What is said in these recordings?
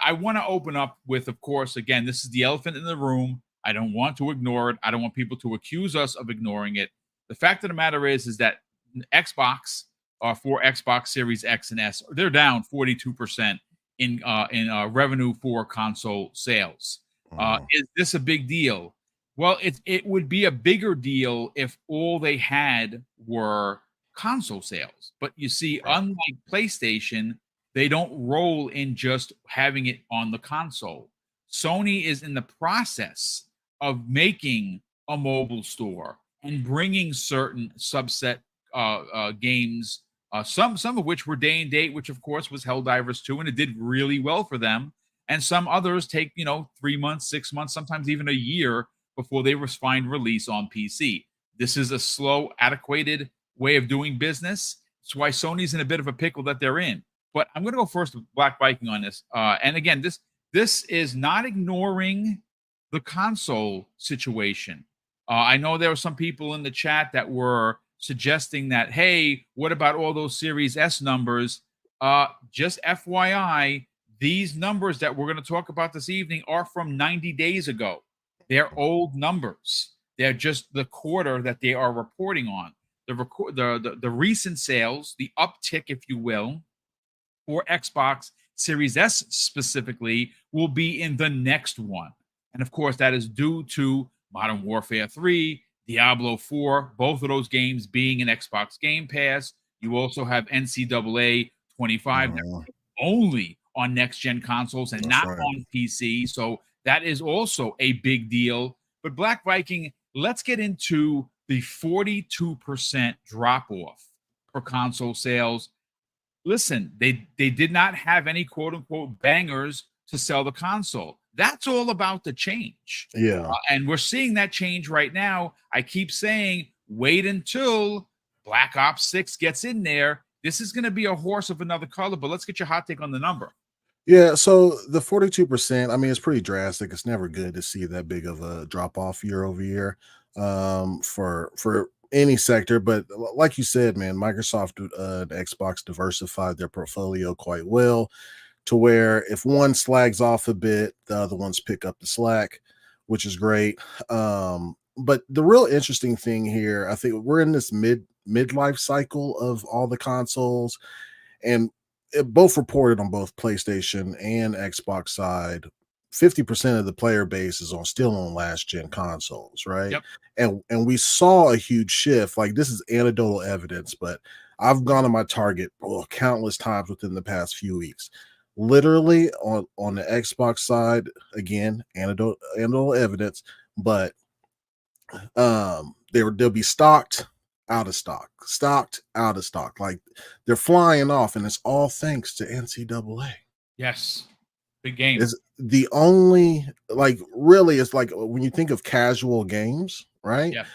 I want to open up with, of course, again, this is the elephant in the room. I don't want to ignore it. I don't want people to accuse us of ignoring it. The fact of the matter is that Xbox, for Xbox Series X and S, they're down 42% in revenue for console sales. Is this a big deal? Well, it would be a bigger deal if all they had were console sales. But you see, unlike PlayStation, they don't roll in just having it on the console. Sony is in the process of making a mobile store and bringing certain subset games, some of which were day and date, which of course was Helldivers 2, and it did really well for them. And some others take 3 months, 6 months, sometimes even a year before they find release on PC. This is a slow, adequated way of doing business. That's why Sony's in a bit of a pickle that they're in. But I'm going to go first with Black Viking on this. And again, this is not ignoring the console situation. I know there were some people in the chat that were suggesting that, hey, what about all those Series S numbers? Just FYI, these numbers that we're going to talk about this evening are from 90 days ago. They're old numbers. They're just the quarter that they are reporting on. The recent sales, the uptick, if you will, for Xbox Series S specifically, will be in the next one. And of course, that is due to Modern Warfare 3, Diablo 4, both of those games being in Xbox Game Pass. You also have NCAA 25 only on next-gen consoles and not on PC. So that is also a big deal. But Black Viking, let's get into the 42% drop-off for console sales. Listen, they did not have any quote-unquote bangers to sell the console. That's all about the change. Yeah. And we're seeing that change right now. I keep saying, wait until Black Ops 6 gets in there. This is going to be a horse of another color, but let's get your hot take on the number. Yeah, so the 42%, I mean, it's pretty drastic. It's never good to see that big of a drop off year over year for any sector. But like you said, man, Microsoft and Xbox diversified their portfolio quite well to where if one slags off a bit, the other ones pick up the slack, which is great. But the real interesting thing here, I think we're in this midlife cycle of all the consoles, and it both reported on both PlayStation and Xbox side. 50% of the player base is still on last gen consoles, right? Yep. And we saw a huge shift. Like, this is anecdotal evidence, but I've gone to my Target countless times within the past few weeks. Literally on the Xbox side, again, anecdotal evidence, but they'll be stocked, out of stock, stocked, out of stock. Like, they're flying off, and it's all thanks to NCAA. Yes. Big game. It's the only, like, really, it's like when you think of casual games, right? Yeah.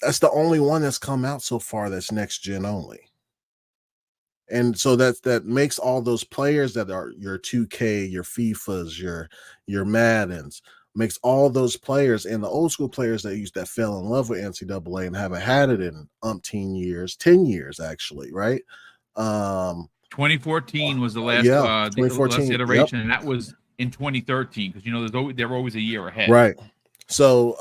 That's the only one that's come out so far that's next gen only. And so that makes all those players that are your 2K, your FIFAs, your Maddens, makes all those players and the old school players that fell in love with NCAA and haven't had it in umpteen years, 10 years actually, right? 2014 was the last, 2014 last iteration, and that was in 2013 because they're always a year ahead, right? So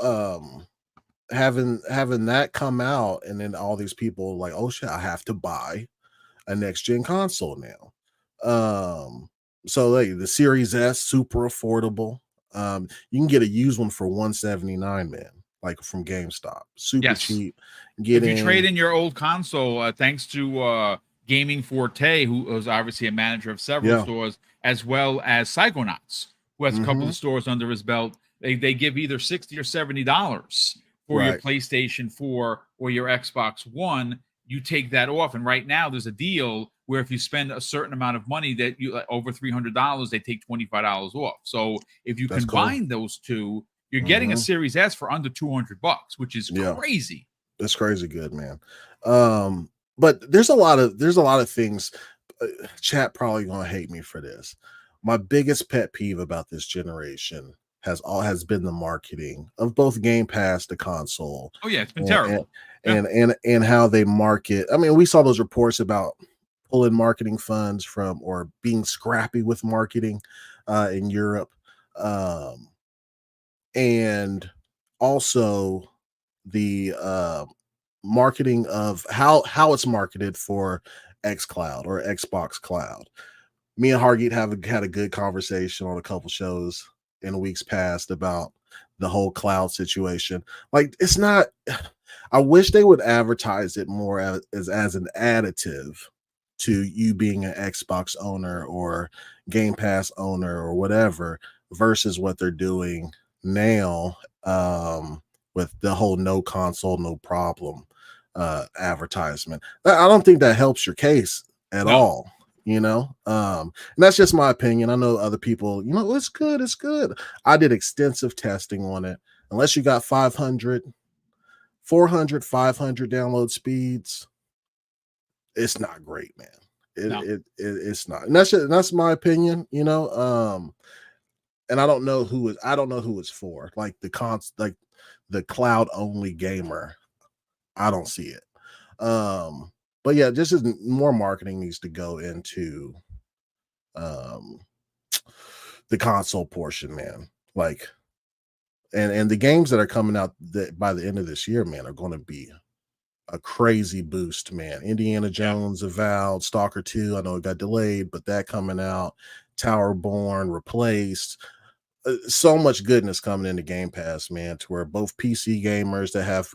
having that come out, and then all these people like, oh shit, I have to buy a next gen console now. So like the Series S, super affordable. You can get a used one for $179, man, like from GameStop, super cheap. If you trade in your old console, thanks to Gaming Forte, who was obviously a manager of several stores, as well as Psychonauts, who has a couple of stores under his belt, they give either $60 or $70 for your PlayStation 4 or your Xbox One. You take that off, and right now there's a deal where if you spend a certain amount of money, that you over $300, they take $25 off. So if you combine those two, you're getting a Series S for under $200, which is crazy. That's crazy good, man. But there's a lot of things. Chat probably gonna hate me for this. My biggest pet peeve about this generation has been the marketing of both Game Pass, the console. Oh yeah, it's been terrible. And how they market. I mean, we saw those reports about pulling marketing funds from or being scrappy with marketing in Europe. Um, and also the marketing of how it's marketed for X Cloud or Xbox Cloud. Me and Hargeet have had a good conversation on a couple shows in weeks past about the whole cloud situation. Like, it's not. I wish they would advertise it more as an additive to you being an Xbox owner or Game Pass owner or whatever, versus what they're doing now with the whole no console, no problem advertisement. I don't think that helps your case at No, all. And that's just my opinion. I know other people, it's good. I did extensive testing on it. Unless you got 500, 400, 500 download speeds, it's not great, man. no. It's not. And that's my opinion. And I don't know who it's for. Like the cloud only gamer. I don't see it. But yeah, just as more marketing needs to go into the console portion, man. Like, and the games that are coming out by the end of this year, man, are going to be a crazy boost, man. Indiana Jones, Avowed, Stalker 2. I know it got delayed, but that coming out. Towerborn, Replaced. So much goodness coming into Game Pass, man, to where both PC gamers that have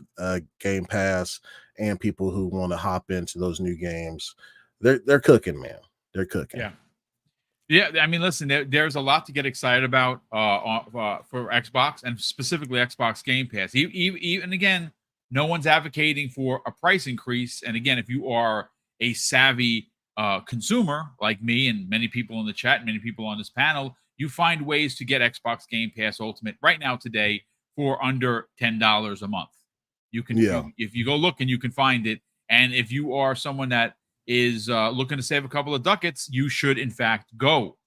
Game Pass and people who want to hop into those new games, they're cooking, man. They're cooking. Yeah. Yeah, I mean, listen, there's a lot to get excited about for Xbox and specifically Xbox Game Pass. Even again, no one's advocating for a price increase. And again, if you are a savvy consumer like me and many people in the chat, many people on this panel, you find ways to get Xbox Game Pass Ultimate right now today for under $10 a month. You can, if you go look and you can find it. And if you are someone that is looking to save a couple of ducats, you should in fact go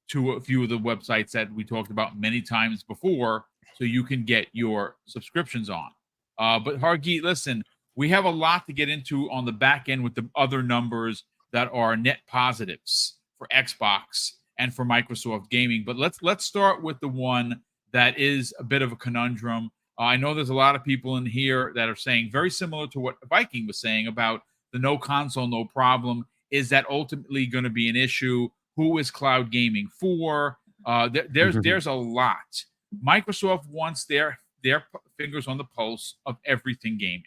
to a few of the websites that we talked about many times before so you can get your subscriptions on. But Hargeet, listen, we have a lot to get into on the back end with the other numbers that are net positives for Xbox and for Microsoft Gaming. But let's start with the one that is a bit of a conundrum. I know there's a lot of people in here that are saying very similar to what Viking was saying about the no console, no problem. Is that ultimately going to be an issue? Who is cloud gaming for? There's a lot. Microsoft wants their fingers on the pulse of everything gaming.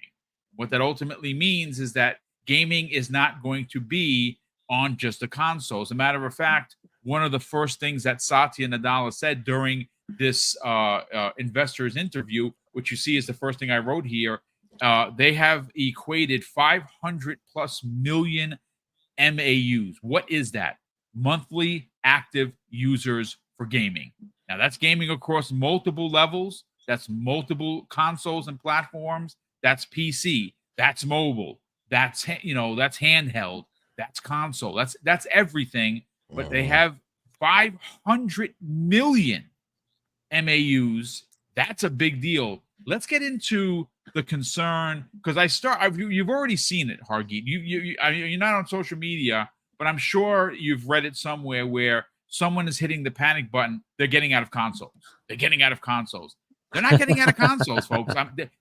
What that ultimately means is that gaming is not going to be on just the console. As a matter of fact, one of the first things that Satya Nadella said during this investors interview, which you see is the first thing I wrote here, they have equated 500 plus million MAUs. What is that? Monthly active users for gaming. Now that's gaming across multiple levels. That's multiple consoles and platforms. That's PC. That's mobile. That's that's handheld. That's console. That's everything. But they have 500 million MAUs. That's a big deal. Let's get into the concern because you've already seen it, Hargeet. You're not on social media, but I'm sure you've read it somewhere where someone is hitting the panic button. They're getting out of consoles. They're getting out of consoles. They're not getting out of consoles, folks.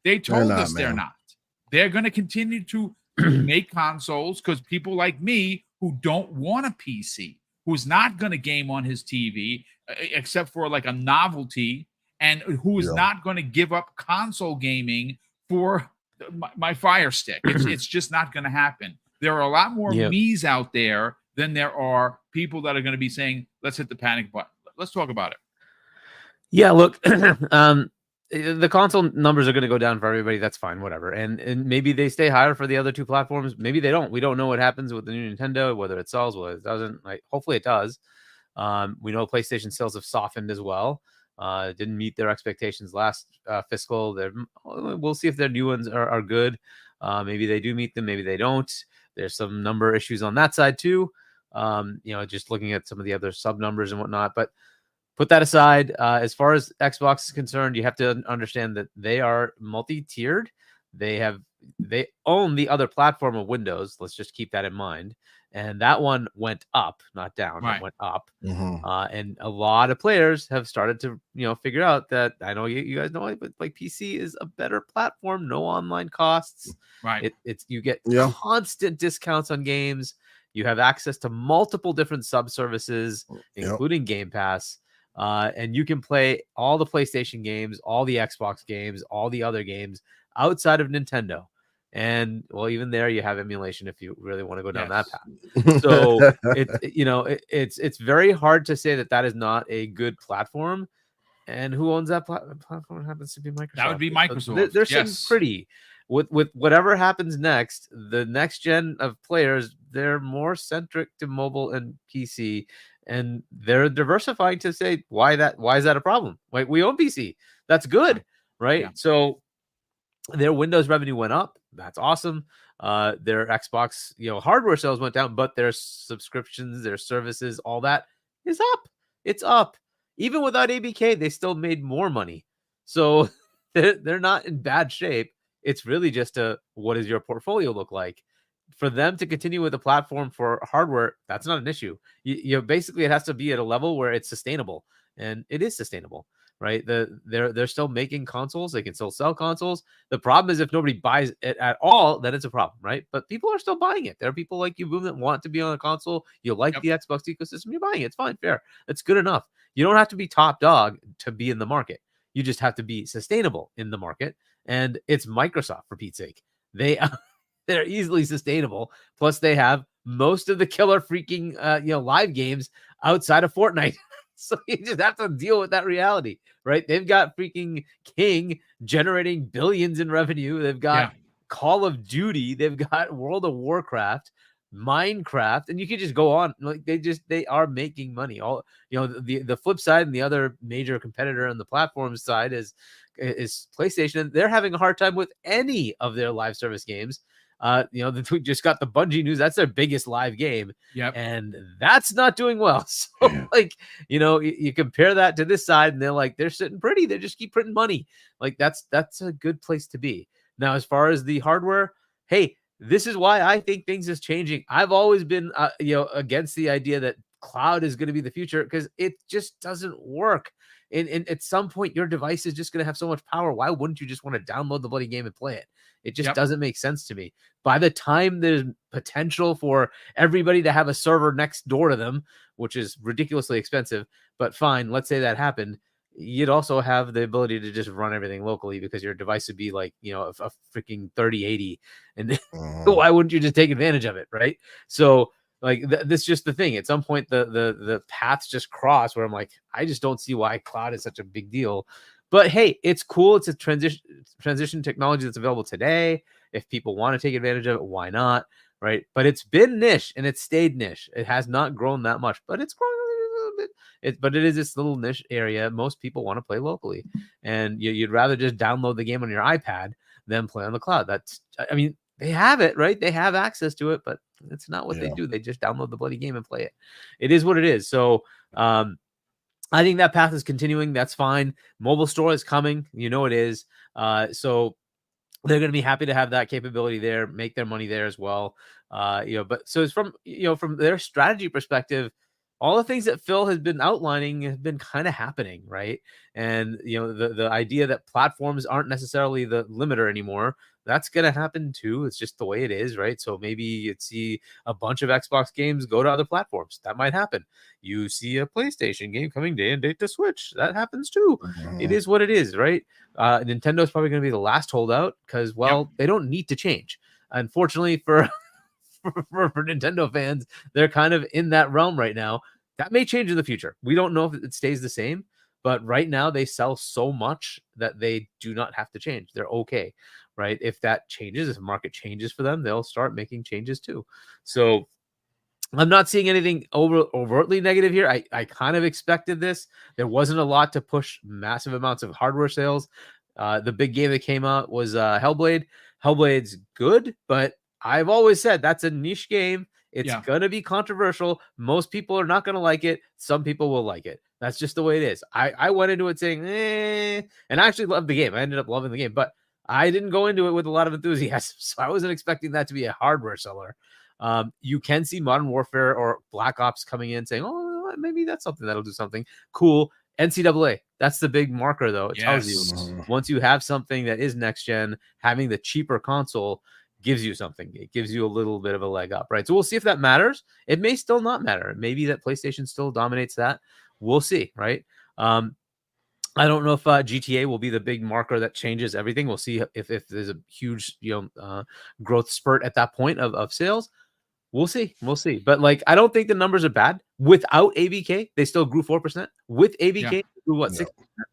They told us they're not. They're going to continue to make consoles because people like me who don't want a PC, who's not going to game on his TV, except for like a novelty, and who is not going to give up console gaming for my Fire Stick. It's just not going to happen. There are a lot more me's out there than there are people that are going to be saying, let's hit the panic button. Let's talk about it. Yeah, look, the console numbers are going to go down for everybody. That's fine, whatever. And maybe they stay higher for the other two platforms. Maybe they don't. We don't know what happens with the new Nintendo, whether it sells, whether it doesn't. Like, hopefully it does. We know PlayStation sales have softened as well. Didn't meet their expectations last fiscal. We'll see if their new ones are good. Maybe they do meet them. Maybe they don't. There's some number issues on that side too. Just looking at some of the other sub numbers and whatnot. But put that aside. As far as Xbox is concerned, you have to understand that they are multi-tiered. They own the other platform of Windows. Let's just keep that in mind. and that one went up, not down. Right. It went up. Mhm. And a lot of players have started to, figure out that, I know you guys know it, but like PC is a better platform, no online costs. Right. It's you get Yeah. constant discounts on games. You have access to multiple different sub services, Yep. including Game Pass. And you can play all the PlayStation games, all the Xbox games, all the other games outside of Nintendo. And well, even there you have emulation if you really want to go down that path. So it's very hard to say that is not a good platform. And who owns that platform? Happens to be Microsoft. That would be So Microsoft. they're sitting pretty. With whatever happens next, the next gen of players, they're more centric to mobile and PC, and they're diversifying to say why is that a problem? Like, we own PC, that's good, right? Yeah. So their Windows revenue went up. That's awesome. Their Xbox, hardware sales went down, but their subscriptions, their services, all that is up. It's up. Even without ABK, they still made more money. So they're not in bad shape. It's really just what does your portfolio look like? For them to continue with the platform for hardware, that's not an issue. Basically, it has to be at a level where it's sustainable, and it is sustainable, right? They're still making consoles. They can still sell consoles. The problem is if nobody buys it at all, then it's a problem, right? But people are still buying it. There are people like you, Boom, that want to be on a console. You like the Xbox ecosystem. You're buying it. It's fine, fair. It's good enough. You don't have to be top dog to be in the market. You just have to be sustainable in the market. And it's Microsoft, for Pete's sake. They're easily sustainable. Plus, they have most of the killer freaking live games outside of Fortnite. So you just have to deal with that reality, right? They've got freaking King generating billions in revenue. They've got Call of Duty. They've got World of Warcraft, Minecraft, and you can just go on. Like, they are making money. All the flip side and the other major competitor on the platform side is PlayStation. They're having a hard time with any of their live service games. We just got the Bungie news. That's their biggest live game. And that's not doing well. So you compare that to this side and they're sitting pretty. They just keep printing money. Like, that's a good place to be. Now, as far as the hardware, hey, this is why I think things is changing. I've always been, against the idea that cloud is going to be the future, because it just doesn't work. And at some point, your device is just going to have so much power. Why wouldn't you just want to download the bloody game and play it? It just doesn't make sense to me. By the time there's potential for everybody to have a server next door to them, which is ridiculously expensive, but fine, let's say that happened, you'd also have the ability to just run everything locally, because your device would be like, a freaking 3080. And why wouldn't you just take advantage of it, right? So this is just the thing. At some point, the paths just cross where I'm like, I just don't see why cloud is such a big deal. But hey, it's cool. It's a transition technology that's available today. If people want to take advantage of it, why not? Right. But it's been niche and it's stayed niche. It has not grown that much, but it's growing a little bit. But it is this little niche area. Most people want to play locally, and you'd rather just download the game on your iPad than play on the cloud. They have it, right? They have access to it, but it's not what they do. They just download the bloody game and play it. It is what it is. So, I think that path is continuing. That's fine. Mobile store is coming. It is. So they're going to be happy to have that capability there, make their money there as well. But so it's from their strategy perspective, all the things that Phil has been outlining have been kind of happening, right? And the idea that platforms aren't necessarily the limiter anymore, that's going to happen too. It's just the way it is, right? So maybe you'd see a bunch of Xbox games go to other platforms. That might happen. You see a PlayStation game coming day and date to Switch. That happens too. It is what it is, right? Nintendo's probably going to be the last holdout because, they don't need to change. Unfortunately for Nintendo fans, they're kind of in that realm right now. That may change in the future. We don't know if it stays the same, but right now they sell so much that they do not have to change. They're okay, right? If that changes, if the market changes for them, they'll start making changes too. So I'm not seeing anything overtly negative here. I kind of expected this. There wasn't a lot to push massive amounts of hardware sales. The big game that came out was Hellblade. Hellblade's good, but I've always said that's a niche game. It's going to be controversial. Most people are not going to like it. Some people will like it. That's just the way it is. I went into it saying, and I actually loved the game. I ended up loving the game, but I didn't go into it with a lot of enthusiasm. So I wasn't expecting that to be a hardware seller. You can see Modern Warfare or Black Ops coming in saying, oh, maybe that's something that'll do something cool. NCAA, that's the big marker, though. It tells you once you have something that is next gen, having the cheaper console gives you something. It gives you a little bit of a leg up, right? So we'll see if that matters. It may still not matter. Maybe that PlayStation still dominates that. We'll see, right? I don't know if GTA will be the big marker that changes everything. We'll see if there's a huge growth spurt at that point of sales. We'll see. But like, I don't think the numbers are bad. Without ABK, they still grew 4%. With ABK, they grew what, 6%,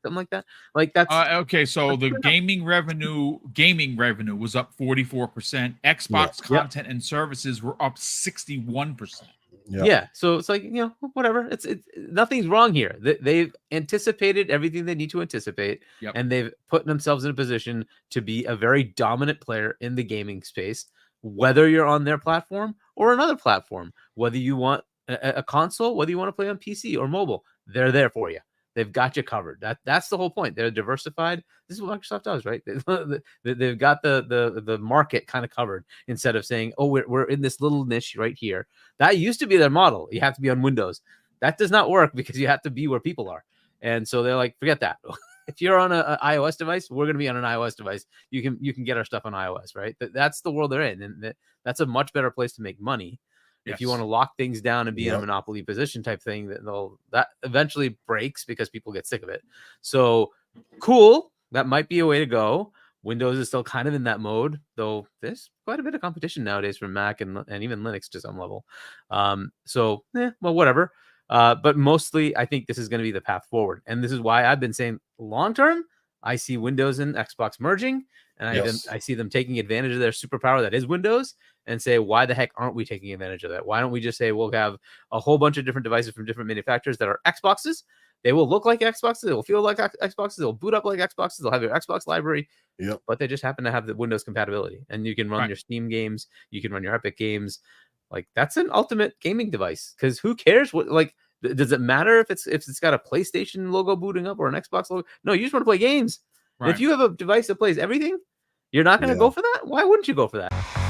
something like that. Like that's okay. So the gaming revenue was up 44%. Xbox content and services were up 61%. Yeah. So it's like, whatever. It's nothing's wrong here. They've anticipated everything they need to anticipate, and they've put themselves in a position to be a very dominant player in the gaming space, whether you're on their platform or another platform, whether you want a console, whether you want to play on PC or mobile, they're there for you. They've got you covered. That's the whole point. They're diversified. This is what Microsoft does, right? They've got the market kind of covered instead of saying, oh, we're in this little niche right here. That used to be their model. You have to be on Windows. That does not work because you have to be where people are. And so they're like, forget that. If you're on an iOS device, we're going to be on an iOS device. You can get our stuff on iOS, right? That's the world they're in, and that's a much better place to make money. If you want to lock things down and be in a monopoly position type thing, that eventually breaks because people get sick of it. So cool, that might be a way to go. Windows is still kind of in that mode, though there's quite a bit of competition nowadays from Mac and even Linux to some level. Well, whatever. But mostly, I think this is going to be the path forward. And this is why I've been saying long term, I see Windows and Xbox merging, and I see them taking advantage of their superpower that is Windows, and say, why the heck aren't we taking advantage of that? Why don't we just say we'll have a whole bunch of different devices from different manufacturers that are Xboxes? They will look like Xboxes. They will feel like Xboxes. They'll boot up like Xboxes. They'll have your Xbox library. But they just happen to have the Windows compatibility. And you can run your Steam games. You can run your Epic games. Like, that's an ultimate gaming device. Because who cares? Does it matter if it's got a PlayStation logo booting up or an Xbox logo? No, you just want to play games. Right. If you have a device that plays everything, you're not going to go for that? Why wouldn't you go for that?